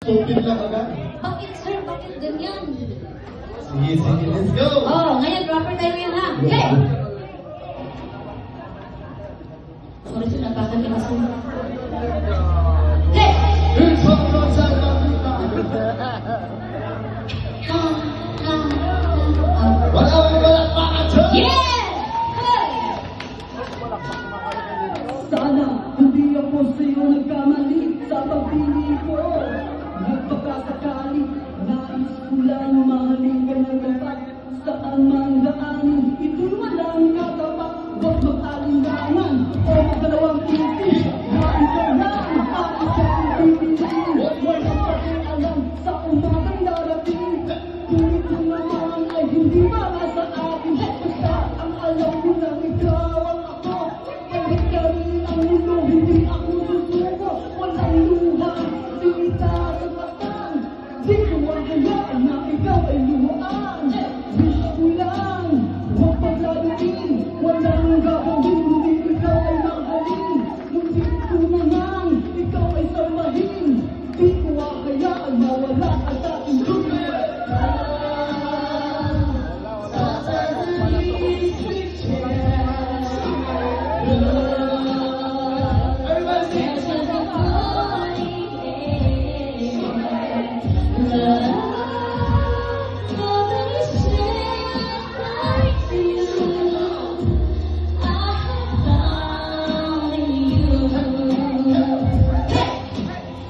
Stupid lang agad. Bakit sir? Bakit ganyan? Sige, sige, let's go! Oh, ngayon proper time yan ha. Okay! Sorry sir, napakalimasin. Okay! It's all on sa Laguna. Wala pa ka. Yeah! Hey! Sana hindi ako sa'yo nagkamali sa pagpili ko. Nagpapasakali, nais ko lang mahalin ka ng tapat. Saan man daanin, ito'y walang katapat. Huwag mag-alinlangan o magdalawang isip. Nais ka lang, ang isang pipiliin. Walang pakialam sa umagang darating. Kung ito naman ay hindi para sa akin, basta ang alam ko lang ikaw ang ako. Kahit kami ang mundo, hindi ako susuko. Walang luha, sinita sa batang. Di ko mahayaan na ikaw ay luhaan. Wish ko lang, huwag paglaluin. Walang gagawin, hindi ikaw ay mahalin. Ngunit ko naman, ikaw ay salmahin. Di ko mahayaan mawala ang ating dulo.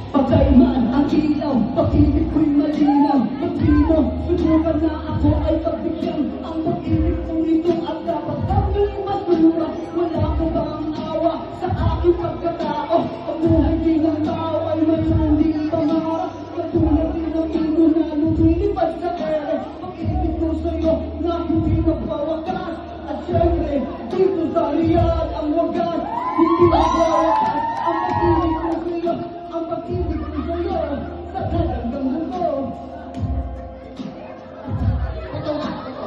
Pagkaiman ang ilaw, pag-ibig ko'y malinaw. Pag-di mo, subukan na ako ay pabigyan. Ang pag-ibig kong ito at dapat kami masura. Wala ko bang awa sa aking pagkatao? Ang buhay din ng tao ay may hindi pangarap. Katulad din ng ino na lumilipad sa ere. Pag-ibig ko sa'yo na hindi magpawakas. At syempre, dito sa Riyadh ang wagas. Hindi magpawakas ang pag-ibig ko sa'yo. Ang pag-ibig ko sa'yo sa hanggang mundo. Ito nga, ito.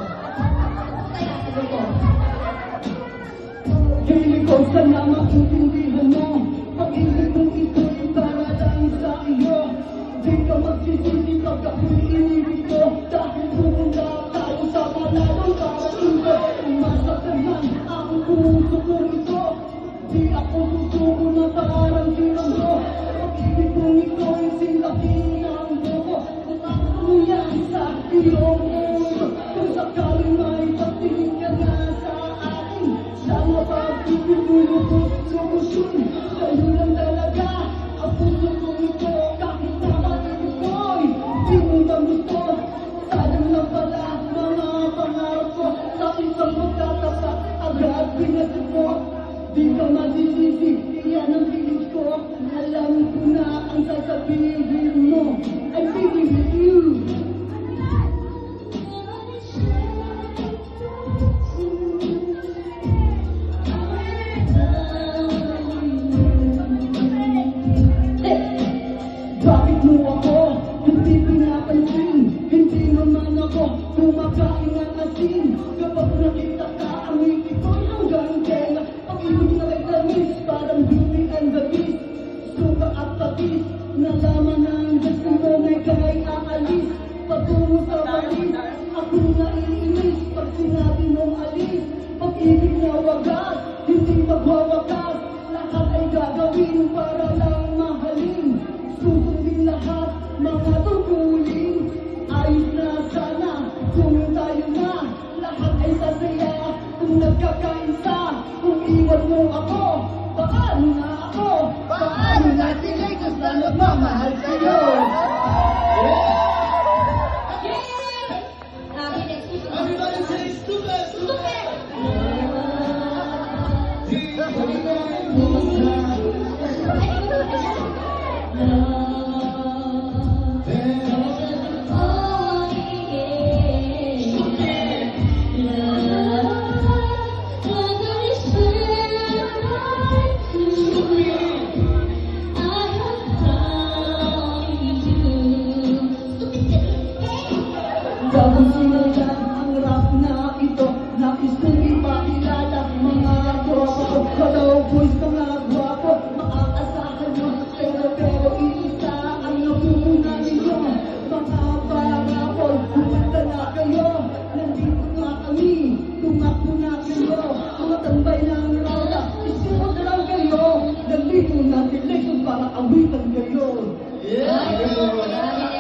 Kaya sabi ko. Hiling ko sana maintindihan mo. Pag-ibig mong ito'y para lang sa iyo. Di ka magsisisi pag ako'y inibig ko. Dahil pumunta tayo sa malalong paraíso. Umasaktan man ang puso ko ito. Di ako susuko na parang sinanggo. Pag-ibig mong ito'y silaki ng buko. Kung ako yan sa iyong mundo. Kung sakaling may patingin ka na sa akin. Sama pag-ibig mo'y lubos solusyon. Sa'yo lang talaga ang puso kong ito. Kahit na matigit ko'y di mo na gusto. Sayang lang pala mga pangarap ko. Sa isang magtatapat agad pinatid mo. Di ka masisisi, iyan ang pilit ko. Alam ko na ang sasabihin mo. I'm feeling with you. Bakit mo ako hindi pinapansin? Hindi naman ako kumakain ng asin. Kapag nakita ka, ang ngiti ko'y hanggang kaya. Pag-ibig na kay tamis, parang Beauty and the Beast. Suka at patis, nalaman ng gusto mo na ika'y aalis. Patungo sa Paris, ako naiinis. Pag sinabi mong alis, pag-ibig na wagas, hindi magwawakas. Lahat ay gagawin para lang mahalin. Susundin lahat, mga tungkulin. Ayos na sana, kung tayo na. Lahat ay sasaya, kung nagkakaisa. Kung iwan mo ako, paano na ako? Paano na sila na nagmamahal sa'yo? Everybody say stupid, stupid! mga parapol, pumunta na kayo. Nandito na kami, tumakbo na kayo. Mga tambay ng rola, isunod na lang kayo. Nandito na sila para awitan kayo. Ay,